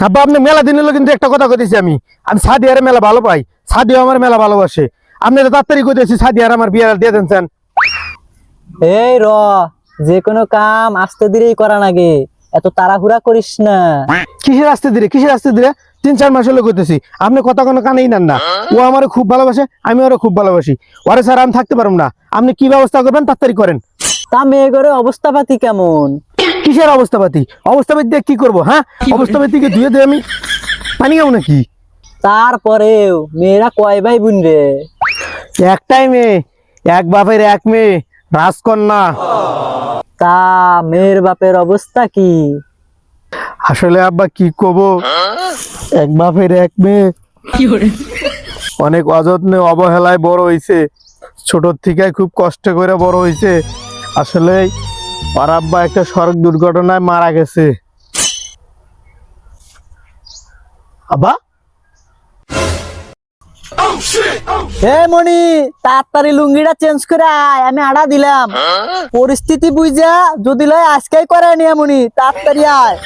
আব্বা আপনি মেলা দিন হলো কিন্তু একটা কথা কইতেছি আমি আমি সাদিয়ারে মেলা ভালো পাই, সাদিয়া আমার মেলা ভালোবাসে। আপনি তো তাড়াতাড়ি কইতেছি সাদিয়ার আমার বিয়ে দিয়ে দেন চান। এই র, যে কোনো কাম আস্তে ধীরেই করা লাগে, এত তাড়াহুড়া করিস না। কিসের আসতে দিলে 3-4 মাস হলো কইতেছি, আপনি কথা কোনো কানেই নেন না। ও আমারে খুব ভালোবাসে, আমি ওরে খুব ভালোবাসি। ওরে স্যার আমি থাকতে পারবো না। আপনি কি ব্যবস্থা করবেন তাড়াতাড়ি করেন। তা মেয়ে ঘরে অবস্থা পাতি কেমন? কিসের অবস্থাপাতি? অবস্থাপাতি দিয়ে কি করবো? হ্যাঁ, অবস্থাপাতিকে ধুয়ে দিয়ে আমি পানি খাবো নাকি? তারপরেও মেয়েরা কয় ভাই বোন রে? একটাই মেয়ে, এক বাপের এক মেয়ে, রাজকন্যা। তা মেয়ের বাপের অবস্থা কি? আসলে আব্বা কি কব, এক বাপের এক মেয়ে, অনেক অযত্নে অবহেলায় বড় হইছে। ছোট থেকে খুব কষ্ট করে বড় হইছে। আসলে ওর আব্বা একটা সড়ক দুর্ঘটনায় মারা গেছে। আব্বা হে মনি, তাড়াতাড়ি লুঙ্গিটা চেঞ্জ করে আয়, আমি আড়া দিলাম। পরিস্থিতি বুঝা যদি লয় আজকেই করে নিয়ে মনি, তাড়াতাড়ি আয়।